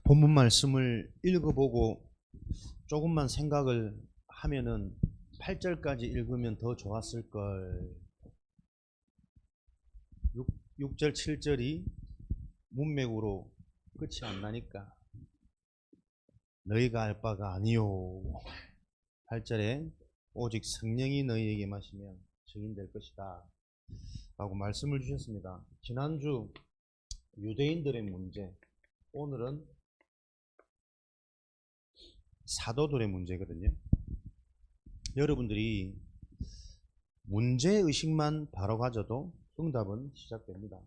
본문 말씀을 읽어보고 조금만 생각을 하면은 8절까지 읽으면 더 좋았을 걸. 6절 7절이 문맥으로 끝이 안 나니까 너희가 알 바가 아니요. 8절에 오직 성령이 너희에게 마시면 증인될 것이다 라고 말씀을 주셨습니다. 지난주 유대인들의 문제, 오늘은 사도들의 문제거든요. 여러분들이 문제의식만 바로 가져도 응답은 시작됩니다.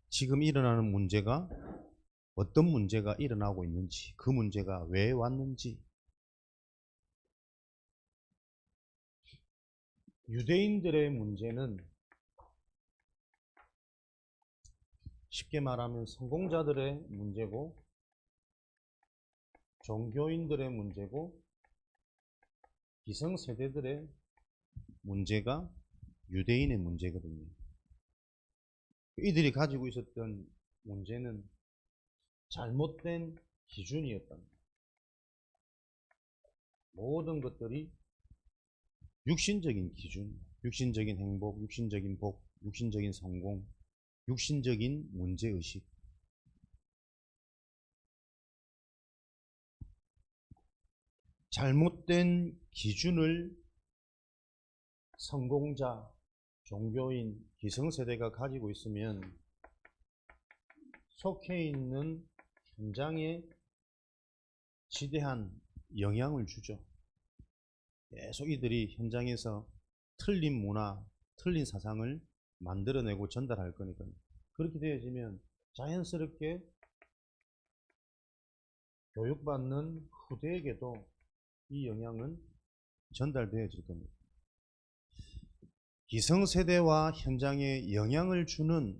지금 일어나는 문제가 어떤 문제가 일어나고 있는지, 그 문제가 왜 왔는지, 유대인들의 문제는 쉽게 말하면 성공자들의 문제고, 종교인들의 문제고, 기성세대들의 문제가 유대인의 문제거든요. 이들이 가지고 있었던 문제는 잘못된 기준이었답니다. 모든 것들이 육신적인 기준, 육신적인 행복, 육신적인 복, 육신적인 성공, 육신적인 문제의식. 잘못된 기준을 성공자, 종교인, 기성세대가 가지고 있으면 속해 있는 현장에 지대한 영향을 주죠. 계속 이들이 현장에서 틀린 문화, 틀린 사상을 만들어내고 전달할 거니까요. 그렇게 되어지면 자연스럽게 교육받는 후대에게도 이 영향은 전달되어질 겁니다. 기성세대와 현장에 영향을 주는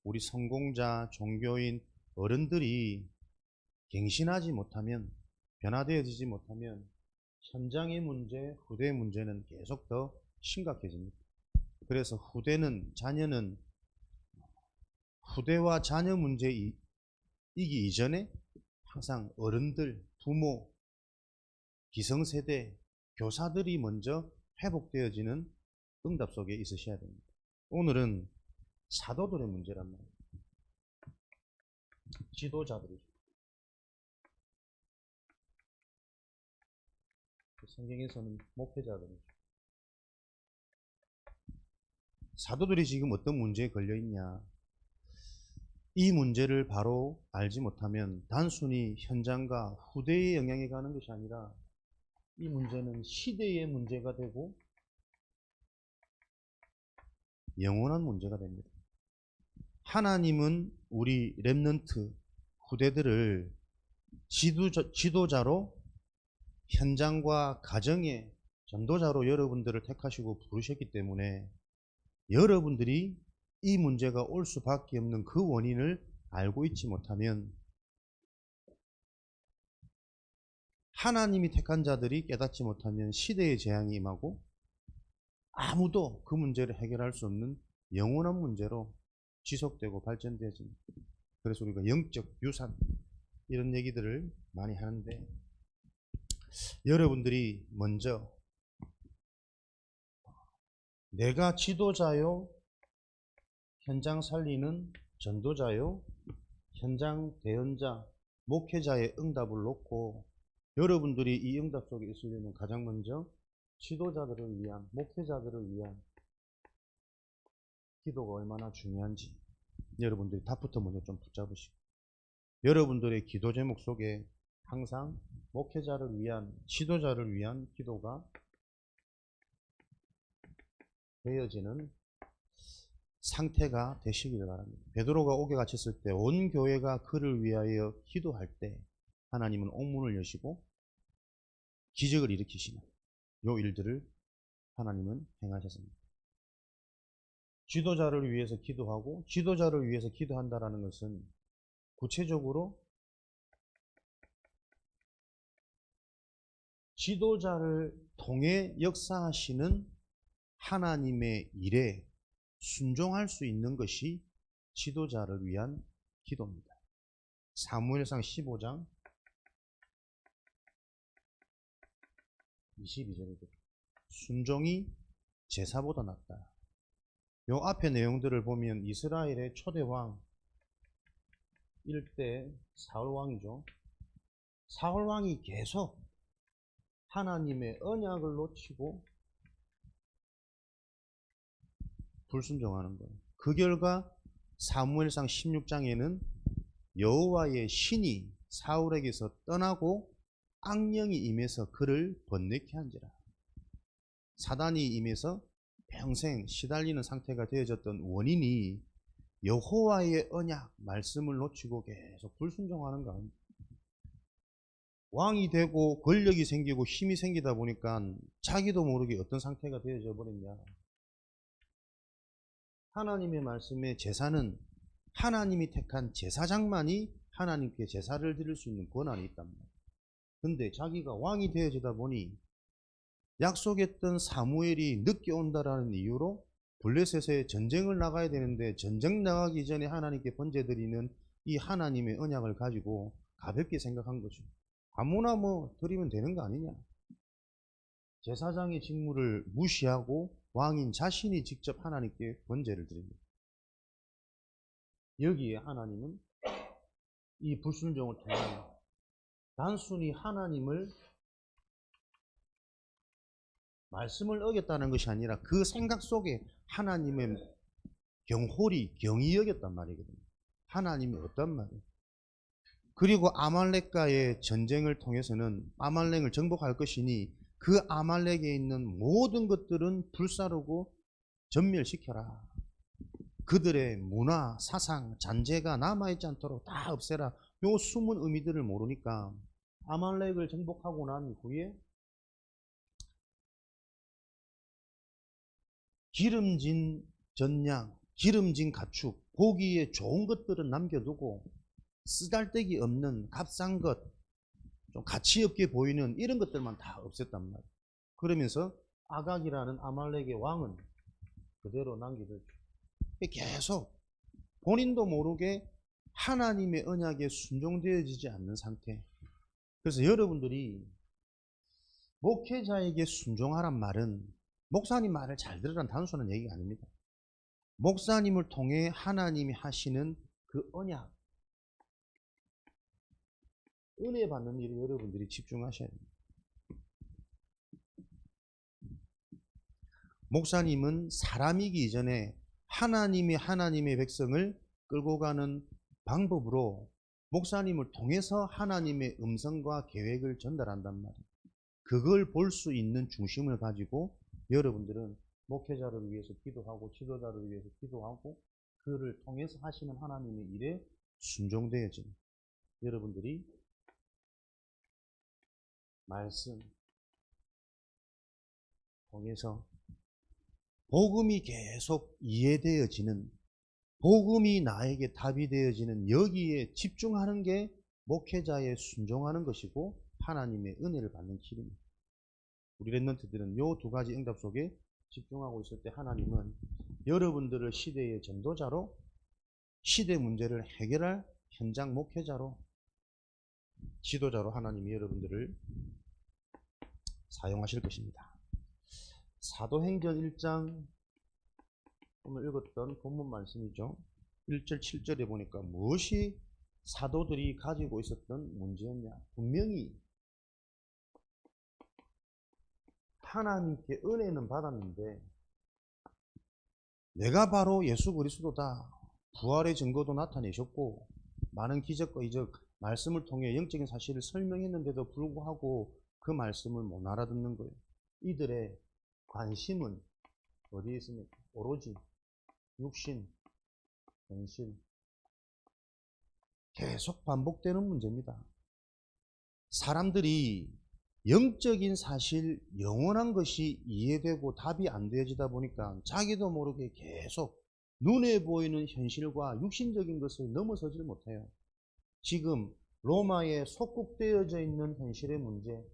우리 성공자, 종교인, 어른들이 갱신하지 못하면, 변화되어지지 못하면 현장의 문제, 후대의 문제는 계속 더 심각해집니다. 그래서 자녀는 후대와 자녀 문제이기 이전에 항상 어른들, 부모, 기성세대, 교사들이 먼저 회복되어지는 응답 속에 있으셔야 됩니다. 오늘은 사도들의 문제란 말이에요. 지도자들이죠. 성경에서는 목회자들이죠. 사도들이 지금 어떤 문제에 걸려 있냐? 이 문제를 바로 알지 못하면 단순히 현장과 후대의 영향에 가는 것이 아니라 이 문제는 시대의 문제가 되고 영원한 문제가 됩니다. 하나님은 우리 렘넌트 후대들을 지도자로, 현장과 가정의 전도자로 여러분들을 택하시고 부르셨기 때문에 여러분들이 이 문제가 올 수밖에 없는 그 원인을 알고 있지 못하면 하나님이 택한 자들이 깨닫지 못하면 시대의 재앙이 임하고 아무도 그 문제를 해결할 수 없는 영원한 문제로 지속되고 발전되어집니다. 그래서 우리가 영적 유산 이런 얘기들을 많이 하는데, 여러분들이 먼저 내가 지도자요, 현장 살리는 전도자요, 현장 대언자, 목회자의 응답을 놓고 여러분들이 이 응답 속에 있으려면 가장 먼저 지도자들을 위한, 목회자들을 위한 기도가 얼마나 중요한지 여러분들이 답부터 먼저 좀 붙잡으시고, 여러분들의 기도 제목 속에 항상 목회자를 위한, 지도자를 위한 기도가 되어지는 상태가 되시길 바랍니다. 베드로가 옥에 갇혔을 때 온 교회가 그를 위하여 기도할 때 하나님은 옥문을 여시고 기적을 일으키시는 요 일들을 하나님은 행하셨습니다. 지도자를 위해서 기도하고 지도자를 위해서 기도한다라는 것은 구체적으로 지도자를 통해 역사하시는 하나님의 일에 순종할 수 있는 것이 지도자를 위한 기도입니다. 사무엘상 15장 22절에 순종이 제사보다 낫다. 요 앞에 내용들을 보면 이스라엘의 초대왕 1대 사울왕이죠. 사울왕이 계속 하나님의 언약을 놓치고 불순종하는 거예요. 그 결과 사무엘상 16장에는 여호와의 신이 사울에게서 떠나고 악령이 임해서 그를 번뇌케 한지라. 사단이 임해서 평생 시달리는 상태가 되어졌던 원인이 여호와의 언약 말씀을 놓치고 계속 불순종하는 거 아닙니까? 왕이 되고 권력이 생기고 힘이 생기다 보니까 자기도 모르게 어떤 상태가 되어져 버렸냐. 하나님의 말씀의 제사는 하나님이 택한 제사장만이 하나님께 제사를 드릴 수 있는 권한이 있단 말이에요. 근데 자기가 왕이 되어지다 보니 약속했던 사무엘이 늦게 온다라는 이유로 블레셋에 전쟁을 나가야 되는데 전쟁 나가기 전에 하나님께 번제드리는 이 하나님의 언약을 가지고 가볍게 생각한 거죠. 아무나 뭐 드리면 되는 거 아니냐. 제사장의 직무를 무시하고 왕인 자신이 직접 하나님께 번제를 드립니다. 여기에 하나님은 이 불순종을 통해 단순히 하나님을 말씀을 어겼다는 것이 아니라 그 생각 속에 하나님의 경홀이 경이 여겼단 말이거든요. 하나님이 어떤 말이에요. 그리고 아말렉과의 전쟁을 통해서는 아말렉을 정복할 것이니 그 아말렉에 있는 모든 것들은 불사르고 전멸시켜라. 그들의 문화, 사상, 잔재가 남아있지 않도록 다 없애라. 요 숨은 의미들을 모르니까 아말렉을 정복하고 난 후에 기름진 전양, 기름진 가축, 보기에 좋은 것들은 남겨두고 쓰잘데기 없는 값싼 것, 좀 가치 없게 보이는 이런 것들만 다 없앴단 말이에요. 그러면서 아각이라는 아말렉의 왕은 그대로 남기듯 계속 본인도 모르게 하나님의 언약에 순종되어지지 않는 상태. 그래서 여러분들이 목회자에게 순종하란 말은 목사님 말을 잘 들으란 단순한 얘기가 아닙니다. 목사님을 통해 하나님이 하시는 그 언약, 은혜 받는 일에 여러분들이 집중하셔야 됩니다. 목사님은 사람이기 이전에 하나님의 백성을 끌고 가는 방법으로 목사님을 통해서 하나님의 음성과 계획을 전달한단 말이에요. 그걸 볼 수 있는 중심을 가지고 여러분들은 목회자를 위해서 기도하고 지도자를 위해서 기도하고 그를 통해서 하시는 하나님의 일에 순종되어지는 여러분들이 말씀 통해서 복음이 계속 이해되어지는, 복음이 나에게 답이 되어지는 여기에 집중하는 게 목회자에 순종하는 것이고 하나님의 은혜를 받는 길입니다. 우리 랩런트들은 이 두 가지 응답 속에 집중하고 있을 때 하나님은 여러분들을 시대의 전도자로, 시대 문제를 해결할 현장 목회자로, 지도자로 하나님이 여러분들을 사용하실 것입니다. 사도행전 1장 오늘 읽었던 본문 말씀이죠. 1절 7절에 보니까 무엇이 사도들이 가지고 있었던 문제였냐. 분명히 하나님께 은혜는 받았는데 내가 바로 예수 그리스도다. 부활의 증거도 나타내셨고 많은 기적과 이적 말씀을 통해 영적인 사실을 설명했는데도 불구하고 그 말씀을 못 알아듣는 거예요. 이들의 관심은 어디에 있습니까? 오로지 육신, 현실. 계속 반복되는 문제입니다. 사람들이 영적인 사실, 영원한 것이 이해되고 답이 안 되어지다 보니까 자기도 모르게 계속 눈에 보이는 현실과 육신적인 것을 넘어서질 못해요. 지금 로마에 속국되어져 있는 현실의 문제,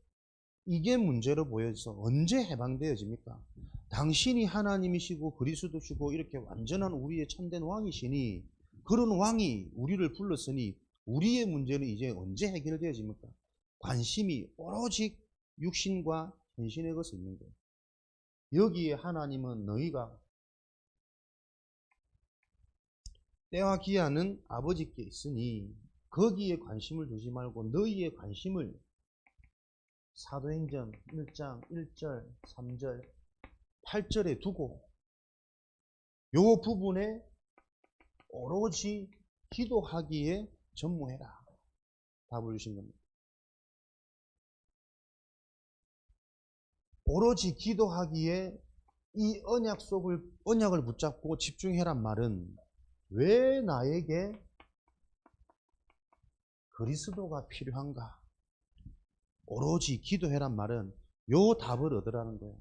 이게 문제로 보여서 언제 해방되어집니까? 당신이 하나님이시고 그리스도시고 이렇게 완전한 우리의 참된 왕이시니 그런 왕이 우리를 불렀으니 우리의 문제는 이제 언제 해결되어집니까? 관심이 오로지 육신과 현신의 것에 있는 거예요. 여기에 하나님은 너희가 때와 기한은 아버지께 있으니 거기에 관심을 두지 말고 너희의 관심을 사도행전 1장 1절, 3절, 8절에 두고 요 부분에 오로지 기도하기에 전무해라. 답을 주신 겁니다. 오로지 기도하기에 이 언약을 붙잡고 집중해란 말은 왜 나에게 그리스도가 필요한가? 오로지 기도해란 말은 요 답을 얻으라는 거예요.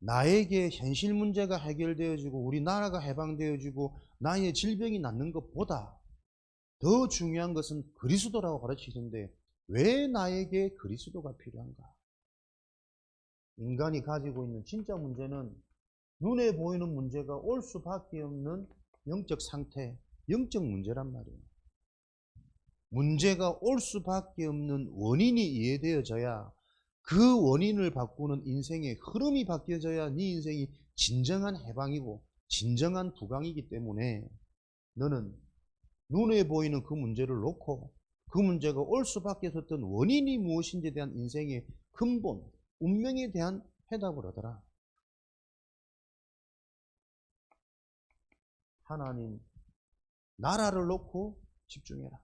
나에게 현실 문제가 해결되어지고 우리 나라가 해방되어지고 나의 질병이 낫는 것보다 더 중요한 것은 그리스도라고 가르치는데 왜 나에게 그리스도가 필요한가? 인간이 가지고 있는 진짜 문제는 눈에 보이는 문제가 올 수밖에 없는 영적 상태, 영적 문제란 말이에요. 문제가 올 수밖에 없는 원인이 이해되어져야 그 원인을 바꾸는 인생의 흐름이 바뀌어져야 네 인생이 진정한 해방이고 진정한 부강이기 때문에 너는 눈에 보이는 그 문제를 놓고 그 문제가 올 수밖에 없었던 원인이 무엇인지에 대한 인생의 근본, 운명에 대한 해답을 얻어라. 하나님 나라를 놓고 집중해라.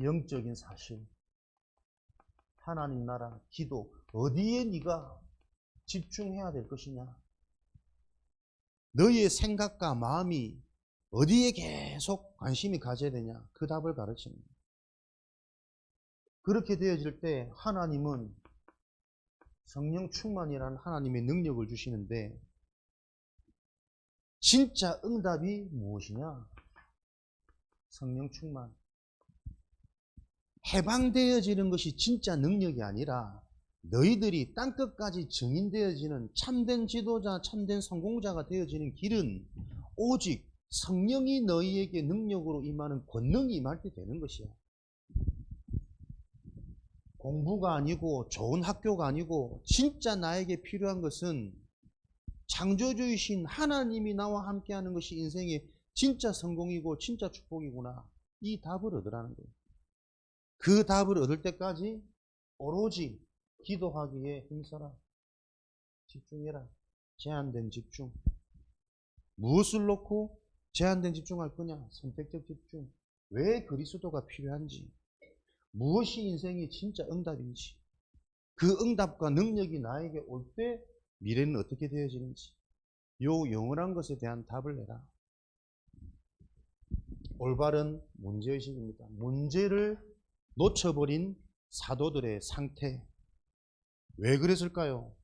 영적인 사실, 하나님 나라, 기도, 어디에 네가 집중해야 될 것이냐? 너의 생각과 마음이 어디에 계속 관심이 가져야 되냐? 그 답을 가르칩니다. 그렇게 되어질 때 하나님은 성령 충만이라는 하나님의 능력을 주시는데 진짜 응답이 무엇이냐? 성령 충만. 해방되어지는 것이 진짜 능력이 아니라 너희들이 땅끝까지 증인되어지는 참된 지도자, 참된 성공자가 되어지는 길은 오직 성령이 너희에게 능력으로 임하는 권능이 임할 때 되는 것이야. 공부가 아니고 좋은 학교가 아니고 진짜 나에게 필요한 것은 창조주이신 하나님이 나와 함께하는 것이 인생의 진짜 성공이고 진짜 축복이구나. 이 답을 얻으라는 거예요. 그 답을 얻을 때까지 오로지 기도하기에 힘써라. 집중해라. 제한된 집중. 무엇을 놓고 제한된 집중할 거냐? 선택적 집중. 왜 그리스도가 필요한지, 무엇이 인생의 진짜 응답인지, 그 응답과 능력이 나에게 올 때 미래는 어떻게 되어지는지, 요 영원한 것에 대한 답을 내라. 올바른 문제의식입니다. 문제를 놓쳐버린 사도들의 상태. 왜 그랬을까요?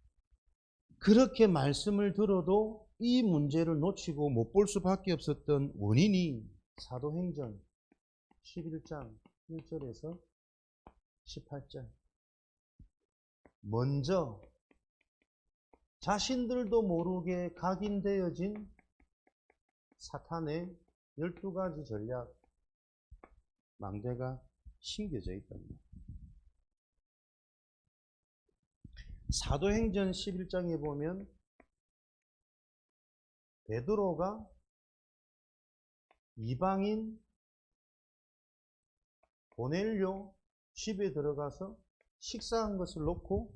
그렇게 말씀을 들어도 이 문제를 놓치고 못 볼 수밖에 없었던 원인이 사도행전 11장 1절에서 18절. 먼저 자신들도 모르게 각인되어진 사탄의 12가지 전략, 망대가 심겨져 있답니다. 사도행전 11장에 보면 베드로가 이방인 고넬료 집에 들어가서 식사한 것을 놓고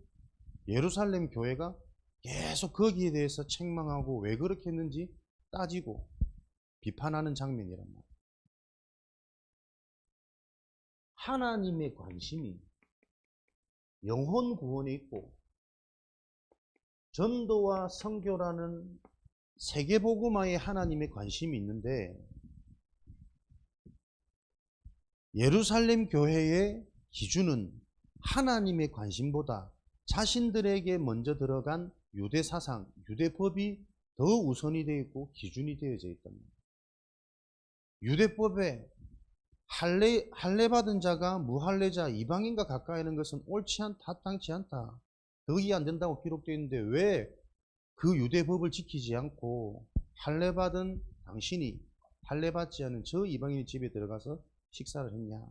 예루살렘 교회가 계속 거기에 대해서 책망하고 왜 그렇게 했는지 따지고 비판하는 장면이란 말이에요. 하나님의 관심이 영혼 구원에 있고 전도와 선교라는 세계복음화에 하나님의 관심이 있는데 예루살렘 교회의 기준은 하나님의 관심보다 자신들에게 먼저 들어간 유대사상, 유대법이 더 우선이 되어 있고 기준이 되어져 있답니다. 유대법에 할례 받은 자가 무할례자 이방인과 가까이 하는 것은 옳지 않다, 합당치 않다. 덕이 안 된다고 기록되어 있는데 왜 그 유대법을 지키지 않고 할례받은 당신이 할례받지 않은 저 이방인의 집에 들어가서 식사를 했냐?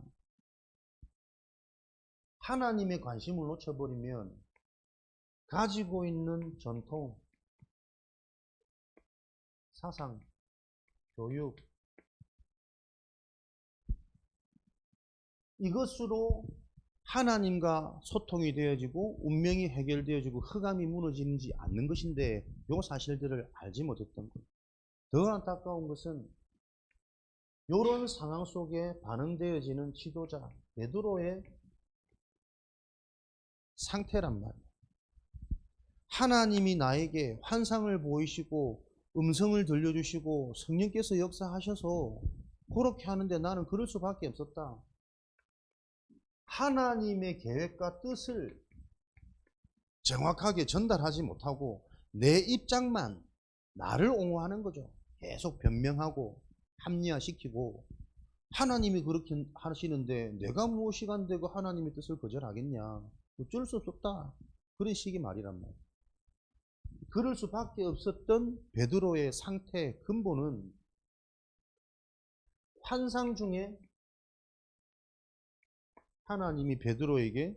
하나님의 관심을 놓쳐버리면 가지고 있는 전통, 사상, 교육 이것으로 하나님과 소통이 되어지고 운명이 해결되어지고 흑암이 무너지지 않는 것인데 이 사실들을 알지 못했던 것. 더 안타까운 것은 이런 상황 속에 반응되어지는 지도자 베드로의 상태란 말이에요. 하나님이 나에게 환상을 보이시고 음성을 들려주시고 성령께서 역사하셔서 그렇게 하는데 나는 그럴 수밖에 없었다. 하나님의 계획과 뜻을 정확하게 전달하지 못하고 내 입장만 나를 옹호하는 거죠. 계속 변명하고 합리화시키고 하나님이 그렇게 하시는데 내가 무엇이간데 그 하나님의 뜻을 거절하겠냐. 어쩔 수 없다. 그런 식의 말이란 말이에요. 그럴 수밖에 없었던 베드로의 상태 근본은 환상 중에 하나님이 베드로에게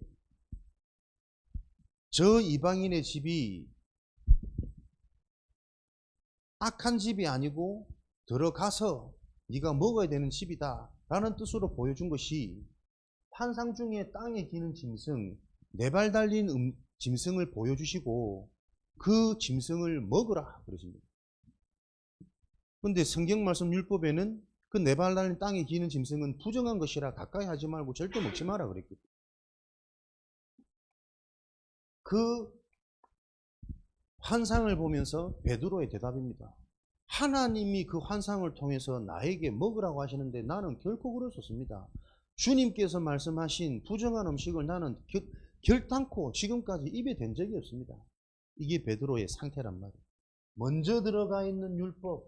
저 이방인의 집이 악한 집이 아니고 들어가서 네가 먹어야 되는 집이다 라는 뜻으로 보여준 것이 환상 중에 땅에 기는 짐승, 네 발 달린 짐승을 보여주시고 그 짐승을 먹으라 그러십니다. 그런데 성경 말씀 율법에는 그 네 발 달린 땅에 기는 짐승은 부정한 것이라 가까이 하지 말고 절대 먹지 마라 그랬거든요. 그 환상을 보면서 베드로의 대답입니다. 하나님이 그 환상을 통해서 나에게 먹으라고 하시는데 나는 결코 그럴 수 없습니다. 주님께서 말씀하신 부정한 음식을 나는 결단코 지금까지 입에 댄 적이 없습니다. 이게 베드로의 상태란 말이에요. 먼저 들어가 있는 율법,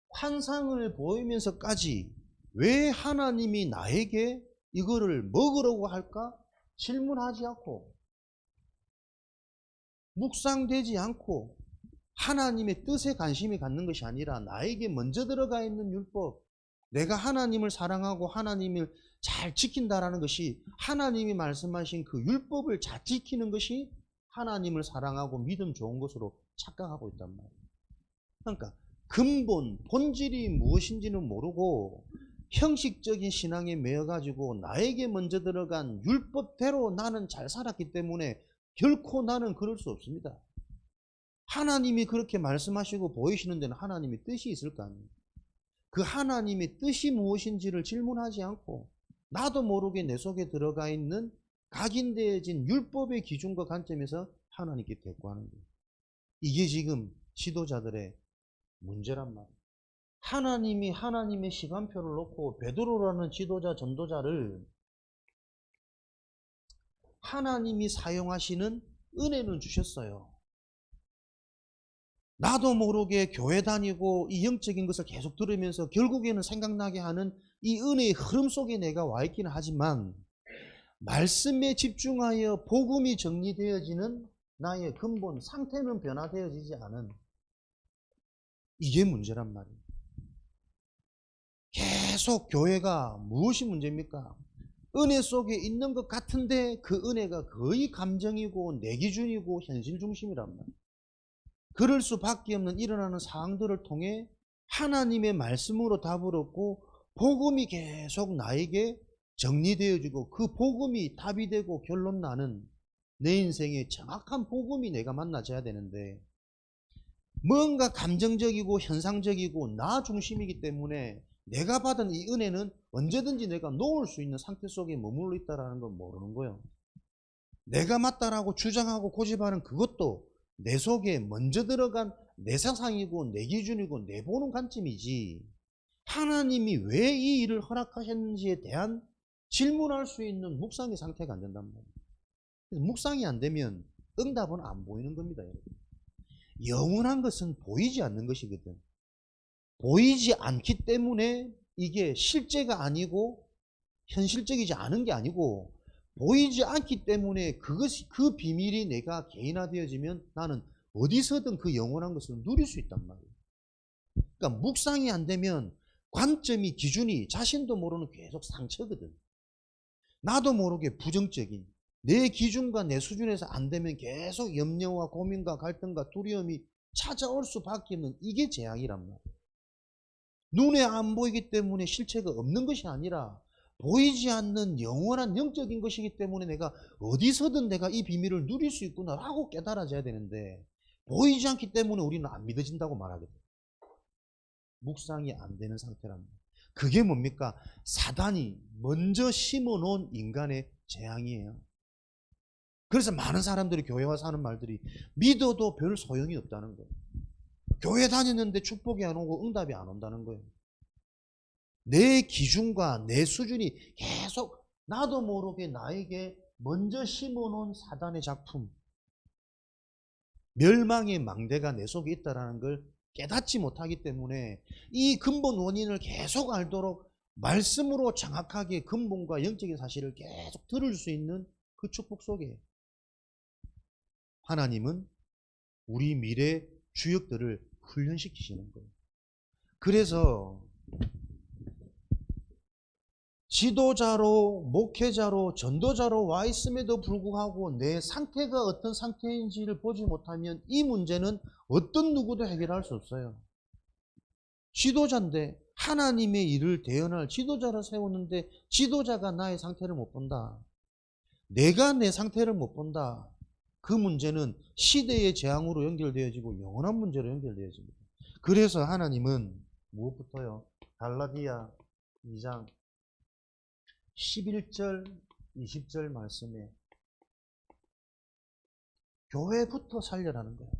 환상을 보이면서까지 왜 하나님이 나에게 이거를 먹으라고 할까? 질문하지 않고 묵상되지 않고 하나님의 뜻에 관심이 갖는 것이 아니라 나에게 먼저 들어가 있는 율법, 내가 하나님을 사랑하고 하나님을 잘 지킨다라는 것이 하나님이 말씀하신 그 율법을 잘 지키는 것이 하나님을 사랑하고 믿음 좋은 것으로 착각하고 있단 말이에요. 그러니까 근본, 본질이 무엇인지는 모르고 형식적인 신앙에 매여가지고 나에게 먼저 들어간 율법대로 나는 잘 살았기 때문에 결코 나는 그럴 수 없습니다. 하나님이 그렇게 말씀하시고 보이시는 데는 하나님의 뜻이 있을 거 아니에요. 그 하나님의 뜻이 무엇인지를 질문하지 않고 나도 모르게 내 속에 들어가 있는 각인되어진 율법의 기준과 관점에서 하나님께 대꾸하는 거예요. 이게 지금 지도자들의 문제란 말이에요. 하나님이 하나님의 시간표를 놓고 베드로라는 지도자 전도자를 하나님이 사용하시는 은혜는 주셨어요. 나도 모르게 교회 다니고 이 영적인 것을 계속 들으면서 결국에는 생각나게 하는 이 은혜의 흐름 속에 내가 와 있기는 하지만 말씀에 집중하여 복음이 정리되어지는 나의 근본 상태는 변화되어지지 않은 이게 문제란 말이에요. 계속 교회가 무엇이 문제입니까? 은혜 속에 있는 것 같은데 그 은혜가 거의 감정이고 내 기준이고 현실 중심이란 말이에요. 그럴 수밖에 없는 일어나는 상황들을 통해 하나님의 말씀으로 답을 얻고 복음이 계속 나에게 정리되어지고 그 복음이 답이 되고 결론 나는 내 인생의 정확한 복음이 내가 만나져야 되는데 뭔가 감정적이고 현상적이고 나 중심이기 때문에 내가 받은 이 은혜는 언제든지 내가 놓을 수 있는 상태 속에 머물러 있다는 걸 모르는 거예요. 내가 맞다라고 주장하고 고집하는 그것도 내 속에 먼저 들어간 내 사상이고 내 기준이고 내 보는 관점이지 하나님이 왜 이 일을 허락하셨는지에 대한 질문할 수 있는 묵상의 상태가 안 된단 말이에요. 그래서 묵상이 안 되면 응답은 안 보이는 겁니다. 여러분. 영원한 것은 보이지 않는 것이거든. 보이지 않기 때문에 이게 실제가 아니고 현실적이지 않은 게 아니고 보이지 않기 때문에 그것이 그 비밀이 내가 개인화되어지면 나는 어디서든 그 영원한 것을 누릴 수 있단 말이에요. 그러니까 묵상이 안 되면 관점이 기준이 자신도 모르는 계속 상처거든. 나도 모르게 부정적인 내 기준과 내 수준에서 안 되면 계속 염려와 고민과 갈등과 두려움이 찾아올 수밖에 없는 이게 재앙이란 말이에요. 눈에 안 보이기 때문에 실체가 없는 것이 아니라 보이지 않는 영원한 영적인 것이기 때문에 내가 어디서든 내가 이 비밀을 누릴 수 있구나라고 깨달아져야 되는데 보이지 않기 때문에 우리는 안 믿어진다고 말하거든요. 묵상이 안 되는 상태란 말이에요. 그게 뭡니까? 사단이 먼저 심어놓은 인간의 재앙이에요. 그래서 많은 사람들이 교회 와서 하는 말들이 믿어도 별 소용이 없다는 거예요. 교회 다녔는데 축복이 안 오고 응답이 안 온다는 거예요. 내 기준과 내 수준이 계속 나도 모르게 나에게 먼저 심어놓은 사단의 작품, 멸망의 망대가 내 속에 있다는 걸 깨닫지 못하기 때문에 이 근본 원인을 계속 알도록 말씀으로 정확하게 근본과 영적인 사실을 계속 들을 수 있는 그 축복 속에 하나님은 우리 미래 주역들을 훈련시키시는 거예요. 그래서 지도자로, 목회자로, 전도자로 와 있음에도 불구하고 내 상태가 어떤 상태인지를 보지 못하면 이 문제는 어떤 누구도 해결할 수 없어요. 지도자인데 하나님의 일을 대언할 지도자를 세웠는데 지도자가 나의 상태를 못 본다. 내가 내 상태를 못 본다. 그 문제는 시대의 재앙으로 연결되어지고 영원한 문제로 연결되어집니다. 그래서 하나님은 무엇부터요? 갈라디아 2장 11절, 20절 말씀에 교회부터 살려라는 거예요.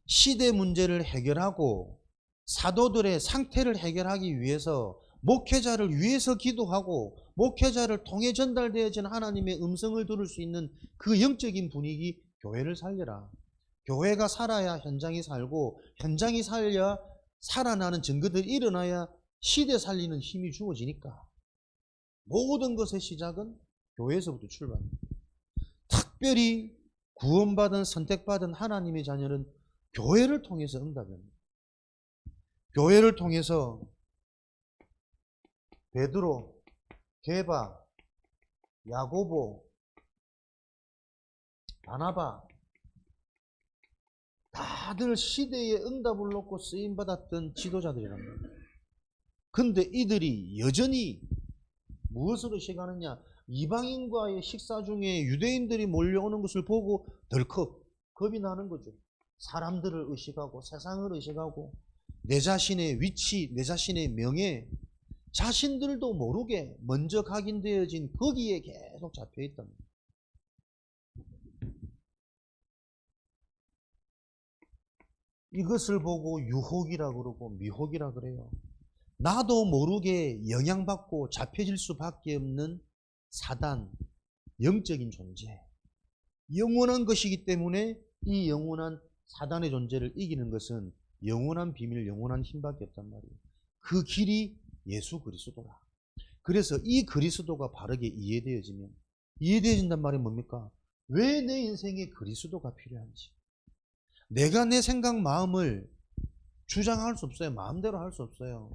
시대 문제를 해결하고 사도들의 상태를 해결하기 위해서 목회자를 위해서 기도하고 목회자를 통해 전달되어진 하나님의 음성을 들을 수 있는 그 영적인 분위기, 교회를 살려라. 교회가 살아야 현장이 살고 현장이 살려야 살아나는 증거들이 일어나야 시대 살리는 힘이 주어지니까 모든 것의 시작은 교회에서부터 출발합니다. 특별히 구원받은 선택받은 하나님의 자녀는 교회를 통해서 응답합니다. 교회를 통해서 베드로, 게바, 야고보, 바나바 다들 시대의 응답을 놓고 쓰임받았던 지도자들이란 말이에요. 근데 이들이 여전히 무엇을 의식하느냐? 이방인과의 식사 중에 유대인들이 몰려오는 것을 보고 덜컥 겁이 나는 거죠. 사람들을 의식하고 세상을 의식하고 내 자신의 위치, 내 자신의 명예, 자신들도 모르게 먼저 각인되어진 거기에 계속 잡혀있단 말이에요. 이것을 보고 유혹이라 그러고 미혹이라 그래요. 나도 모르게 영향받고 잡혀질 수밖에 없는 사단, 영적인 존재, 영원한 것이기 때문에 이 영원한 사단의 존재를 이기는 것은 영원한 비밀, 영원한 힘밖에 없단 말이에요. 그 길이 예수 그리스도라. 그래서 이 그리스도가 바르게 이해되어진단 말이 뭡니까? 왜 내 인생에 그리스도가 필요한지. 내가 내 생각, 마음을 주장할 수 없어요. 마음대로 할 수 없어요.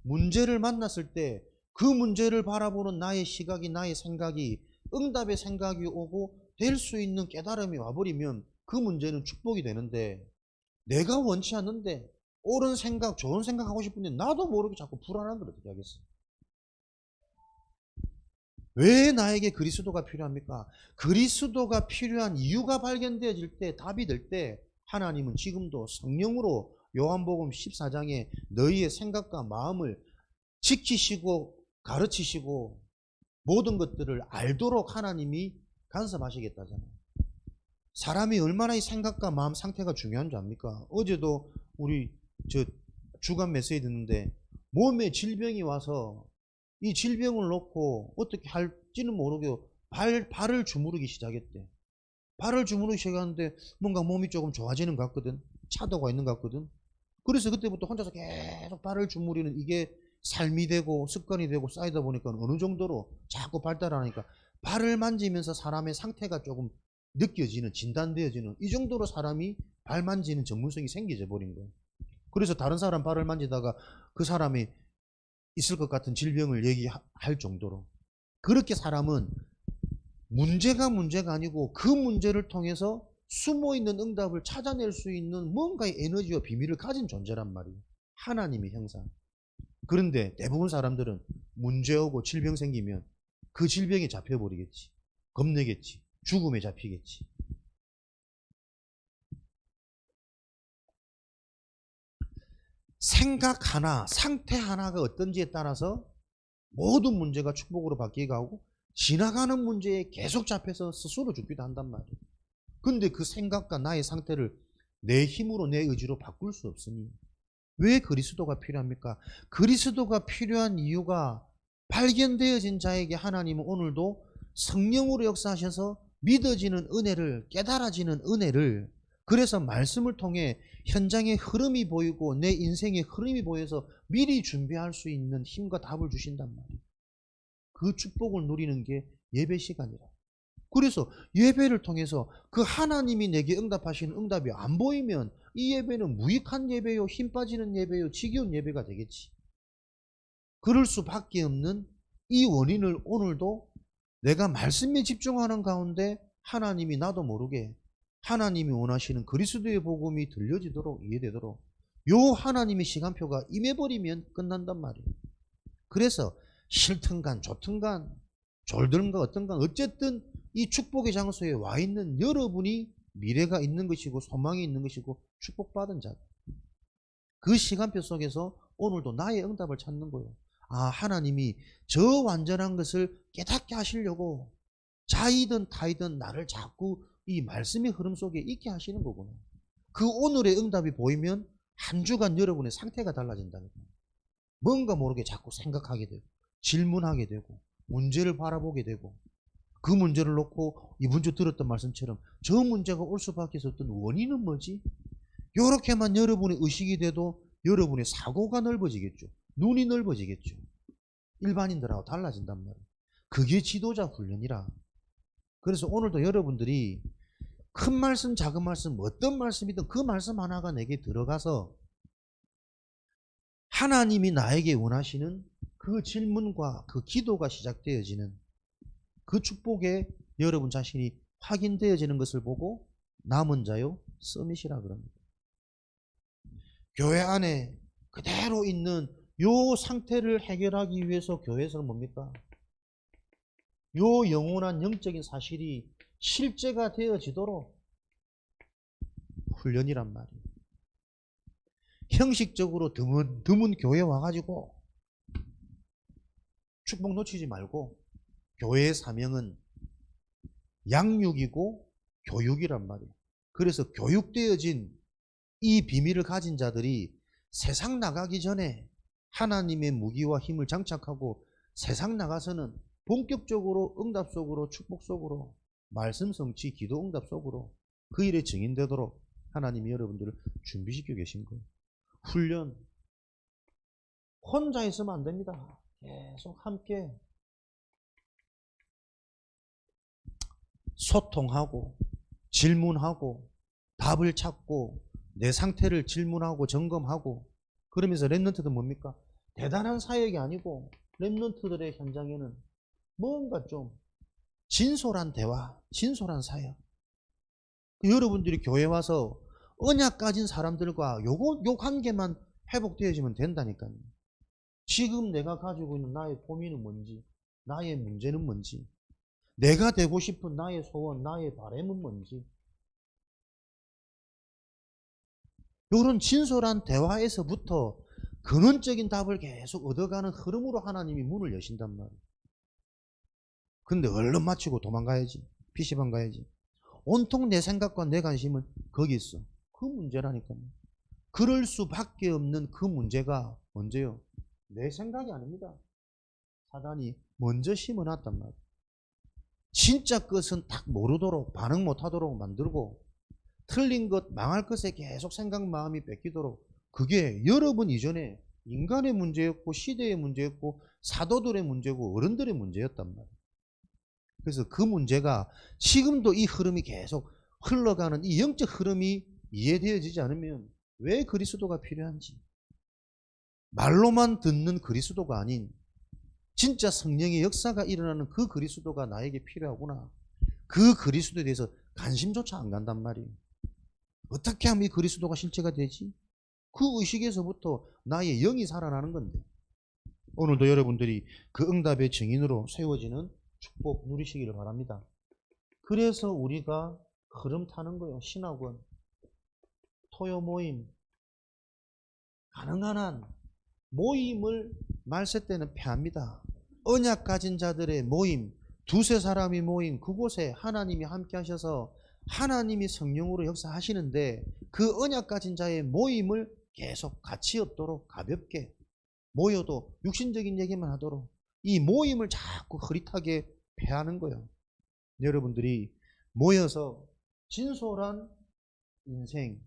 문제를 만났을 때 그 문제를 바라보는 나의 시각이, 나의 생각이, 응답의 생각이 오고 될 수 있는 깨달음이 와버리면 그 문제는 축복이 되는데 내가 원치 않는데 옳은 생각, 좋은 생각 하고 싶은데 나도 모르게 자꾸 불안한 걸 어떻게 하겠어요? 왜 나에게 그리스도가 필요합니까? 그리스도가 필요한 이유가 발견되어질 때, 답이 될 때 하나님은 지금도 성령으로 요한복음 14장에 너희의 생각과 마음을 지키시고 가르치시고 모든 것들을 알도록 하나님이 간섭하시겠다잖아요. 사람이 얼마나 이 생각과 마음 상태가 중요한 줄 압니까? 어제도 우리 주간 메시지 듣는데 몸에 질병이 와서 이 질병을 놓고 어떻게 할지는 모르게 발을 주무르기 시작했대. 발을 주무르기 시작하는데 뭔가 몸이 조금 좋아지는 것 같거든. 차도가 있는 것 같거든. 그래서 그때부터 혼자서 계속 발을 주무르는 이게 삶이 되고 습관이 되고 쌓이다 보니까 어느 정도로 자꾸 발달하니까 발을 만지면서 사람의 상태가 조금 느껴지는, 진단되어지는 이 정도로 사람이 발 만지는 전문성이 생겨져 버린 거예요. 그래서 다른 사람 발을 만지다가 그 사람이 있을 것 같은 질병을 얘기할 정도로, 그렇게 사람은 문제가 아니고 그 문제를 통해서 숨어있는 응답을 찾아낼 수 있는 뭔가의 에너지와 비밀을 가진 존재란 말이에요. 하나님의 형상. 그런데 대부분 사람들은 문제 오고 질병 생기면 그 질병에 잡혀버리겠지. 겁내겠지. 죽음에 잡히겠지. 생각 하나, 상태 하나가 어떤지에 따라서 모든 문제가 축복으로 바뀌어가고 지나가는 문제에 계속 잡혀서 스스로 죽기도 한단 말이에요. 근데 그 생각과 나의 상태를 내 힘으로 내 의지로 바꿀 수 없으니 왜 그리스도가 필요합니까? 그리스도가 필요한 이유가 발견되어진 자에게 하나님은 오늘도 성령으로 역사하셔서 믿어지는 은혜를, 깨달아지는 은혜를, 그래서 말씀을 통해 현장의 흐름이 보이고 내 인생의 흐름이 보여서 미리 준비할 수 있는 힘과 답을 주신단 말이에요. 그 축복을 누리는 게 예배 시간이라. 그래서 예배를 통해서 그 하나님이 내게 응답하시는 응답이 안 보이면 이 예배는 무익한 예배요, 힘 빠지는 예배요, 지겨운 예배가 되겠지. 그럴 수밖에 없는 이 원인을 오늘도 내가 말씀에 집중하는 가운데 하나님이 나도 모르게 하나님이 원하시는 그리스도의 복음이 들려지도록, 이해되도록 요 하나님의 시간표가 임해버리면 끝난단 말이에요. 그래서 싫든간 좋든간 졸든가 어떤가 어쨌든 이 축복의 장소에 와 있는 여러분이 미래가 있는 것이고 소망이 있는 것이고 축복받은 자, 그 시간표 속에서 오늘도 나의 응답을 찾는 거예요. 아, 하나님이 저 완전한 것을 깨닫게 하시려고 자이든 타이든 나를 자꾸 이 말씀의 흐름 속에 있게 하시는 거구나. 그 오늘의 응답이 보이면 한 주간 여러분의 상태가 달라진다니까. 뭔가 모르게 자꾸 생각하게 되고 질문하게 되고 문제를 바라보게 되고 그 문제를 놓고 이번 주 들었던 말씀처럼 저 문제가 올 수밖에 없었던 원인은 뭐지? 이렇게만 여러분의 의식이 돼도 여러분의 사고가 넓어지겠죠. 눈이 넓어지겠죠. 일반인들하고 달라진단 말이에요. 그게 지도자 훈련이라. 그래서 오늘도 여러분들이 큰 말씀, 작은 말씀, 어떤 말씀이든 그 말씀 하나가 내게 들어가서 하나님이 나에게 원하시는 그 질문과 그 기도가 시작되어지는 그 축복에 여러분 자신이 확인되어지는 것을 보고 남은 자요 서밋이라 그럽니다. 교회 안에 그대로 있는 요 상태를 해결하기 위해서 교회에서는 뭡니까? 요 영원한 영적인 사실이 실제가 되어지도록 훈련이란 말이에요. 형식적으로 드문 교회 와가지고 축복 놓치지 말고 교회의 사명은 양육이고 교육이란 말이에요. 그래서 교육되어진 이 비밀을 가진 자들이 세상 나가기 전에 하나님의 무기와 힘을 장착하고 세상 나가서는 본격적으로 응답 속으로 축복 속으로 말씀 성취 기도 응답 속으로 그 일에 증인되도록 하나님이 여러분들을 준비시켜 계신 거예요. 훈련 혼자 있으면 안 됩니다. 계속 함께 소통하고 질문하고 답을 찾고 내 상태를 질문하고 점검하고 그러면서 랩런트도 뭡니까? 대단한 사역이 아니고 랩런트들의 현장에는 뭔가 좀 진솔한 대화, 진솔한 사역. 여러분들이 교회 와서 언약 가진 사람들과 요 관계만 회복되어지면 된다니까요. 지금 내가 가지고 있는 나의 고민은 뭔지, 나의 문제는 뭔지, 내가 되고 싶은 나의 소원, 나의 바람은 뭔지, 이런 진솔한 대화에서부터 근원적인 답을 계속 얻어가는 흐름으로 하나님이 문을 여신단 말이에요. 근데 얼른 마치고 도망가야지. PC방 가야지. 온통 내 생각과 내 관심은 거기 있어. 그 문제라니까요. 그럴 수밖에 없는 그 문제가 언제요? 내 생각이 아닙니다. 사단이 먼저 심어놨단 말이에요. 진짜 것은 딱 모르도록 반응 못하도록 만들고 틀린 것, 망할 것에 계속 생각 마음이 뺏기도록 그게 여러분 이전에 인간의 문제였고 시대의 문제였고 사도들의 문제고 어른들의 문제였단 말이에요. 그래서 그 문제가 지금도 이 흐름이 계속 흘러가는 이 영적 흐름이 이해되어지지 않으면 왜 그리스도가 필요한지, 말로만 듣는 그리스도가 아닌 진짜 성령의 역사가 일어나는 그 그리스도가 나에게 필요하구나, 그 그리스도에 대해서 관심조차 안 간단 말이에요. 어떻게 하면 이 그리스도가 실체가 되지? 그 의식에서부터 나의 영이 살아나는 건데, 오늘도 여러분들이 그 응답의 증인으로 세워지는 축복 누리시기를 바랍니다. 그래서 우리가 흐름 타는 거예요. 신학원, 토요 모임, 가능한 한 모임을 말세 때는 패합니다. 언약 가진 자들의 모임, 두세 사람이 모인 그곳에 하나님이 함께 하셔서 하나님이 성령으로 역사하시는데 그 언약 가진 자의 모임을 계속 가치 없도록 가볍게 모여도 육신적인 얘기만 하도록 이 모임을 자꾸 흐릿하게 패하는 거예요. 여러분들이 모여서 진솔한 인생,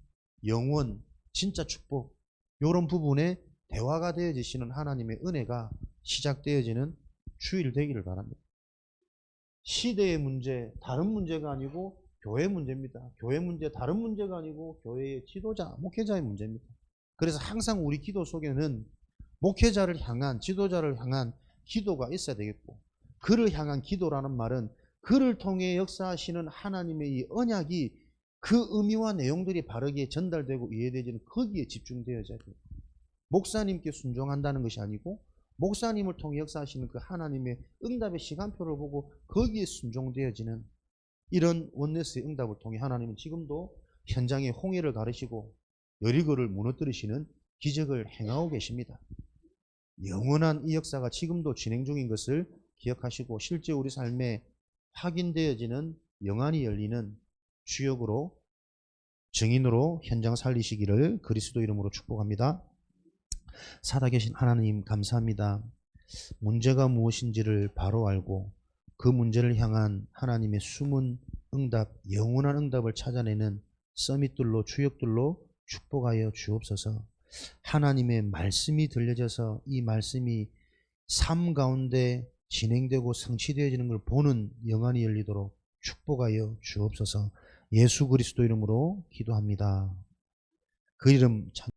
영원, 진짜 축복, 이런 부분에 대화가 되어지시는 하나님의 은혜가 시작되어지는 주일 되기를 바랍니다. 시대의 문제, 다른 문제가 아니고 교회 문제입니다. 교회 문제, 다른 문제가 아니고 교회의 지도자, 목회자의 문제입니다. 그래서 항상 우리 기도 속에는 목회자를 향한, 지도자를 향한 기도가 있어야 되겠고, 그를 향한 기도라는 말은 그를 통해 역사하시는 하나님의 이 언약이 그 의미와 내용들이 바르게 전달되고 이해되지는 거기에 집중되어져야 돼요. 목사님께 순종한다는 것이 아니고 목사님을 통해 역사하시는 그 하나님의 응답의 시간표를 보고 거기에 순종되어지는 이런 원네스의 응답을 통해 하나님은 지금도 현장에 홍해를 가르시고 여리고를 무너뜨리시는 기적을 행하고 계십니다. 영원한 이 역사가 지금도 진행 중인 것을 기억하시고 실제 우리 삶에 확인되어지는 영안이 열리는 주역으로, 증인으로 현장 살리시기를 그리스도 이름으로 축복합니다. 살아계신 하나님 감사합니다. 문제가 무엇인지를 바로 알고 그 문제를 향한 하나님의 숨은 응답, 영원한 응답을 찾아내는 서밋들로, 주역들로 축복하여 주옵소서. 하나님의 말씀이 들려져서 이 말씀이 삶 가운데 진행되고 성취되어지는 걸 보는 영안이 열리도록 축복하여 주옵소서. 예수 그리스도 이름으로 기도합니다. 그 이름 참